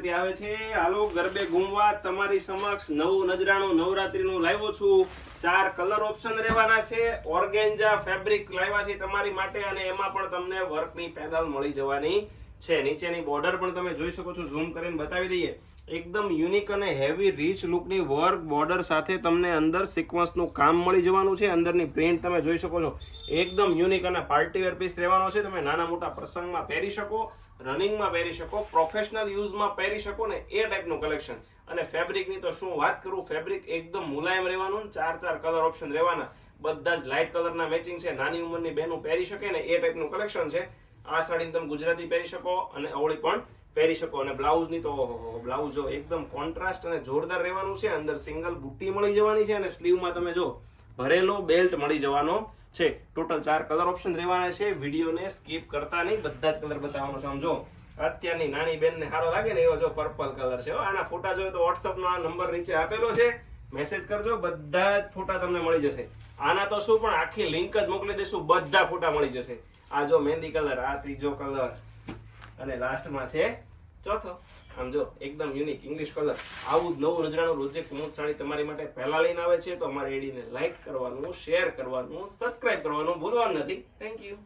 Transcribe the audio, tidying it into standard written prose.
નવરાત્રી આવે છે, હાલો ગરબે ઘૂમવા તમારી સમક્ષ નવું નજરાણું નવરાત્રીનું લાવ્યો છું. 4 કલર ઓપ્શન રહેવાના છે. ઓર્ગેન્જા ફેબ્રિક લાવ્યા છે તમારી માટે, અને એમાં પણ તમને વર્કની પેનલ મળી જવાની છે. નીચેની બોર્ડર પણ તમે જોઈ શકો છો, ઝૂમ કરીને બતાવી દઈએ. એકદમ યુનિક અને હેવી રીચ લુકની વર્ક બોર્ડર સાથે તમને અંદર સિક્વન્સનું કામ મળી જવાનું છે. અંદરની પ્રિન્ટ તમે જોઈ શકો છો, એકદમ યુનિક અને પાર્ટીવેર પીસ રહેવાનો છે. તમે નાના મોટા પ્રસંગમાં પહેરી શકો, રનિંગમાં પહેરી શકો, પ્રોફેશનલ યુઝમાં પહેરી શકો ને એ ટાઈપનું કલેક્શન. અને ફેબ્રિકની તો શું વાત કરું, ફેબ્રિક એકદમ મુલાયમ રહેવાનું. 4 કલર ઓપ્શન રહેવાના, બધા જ લાઇટ કલરના મેચિંગ છે. નાની ઉંમરની બહેનો પહેરી શકે ને એ ટાઈપનું કલેક્શન છે. આ સાડી તમે ગુજરાતી પહેરી શકો અને અવળી પણ પહેરી શકો. અને બ્લાઉઝની તો બ્લાઉઝ જો એકદમ કોન્ટ્રાસ્ટ અને જોરદાર રહેવાનું છે. અંદર સિંગલ બુટ્ટી મળી જવાની છે, અને સ્લીવમાં તમે જો ભરેલો બેલ્ટ મળી જવાનો છે. ટોટલ 4 કલર ઓપ્શન રહેવાના છે. વિડીયોને સ્કીપ કરતા નહીં, બધા જ કલર બતાવવાનો છે. આમ જો અત્યારની નાની બેનને સારો લાગે ને એવો જો પર્પલ કલર છે. આના ફોટા જોઈએ તો વોટ્સઅપનો આ નંબર નીચે આપેલો છે, મેસેજ કરજો, બધા જ ફોટા તમને મળી જશે. આના તો શું પણ આખી લિંક જ મોકલી દઈશું, બધા ફોટા મળી જશે. આ જો મહેંદી કલર, આ ત્રીજો કલર, અને લાસ્ટમાં છે ચોથો. આમ જો એકદમ યુનિક ઇંગ્લિશ કલર. આવું જ નવું નજરાણું રોજે કુમુદ સાડી તમારી માટે પહેલા લઈને આવે છે. તો અમારી એડીને લાઈક કરવાનું, શેર કરવાનું, સબસ્ક્રાઇબ કરવાનું ભૂલવાનું નથી. Thank you.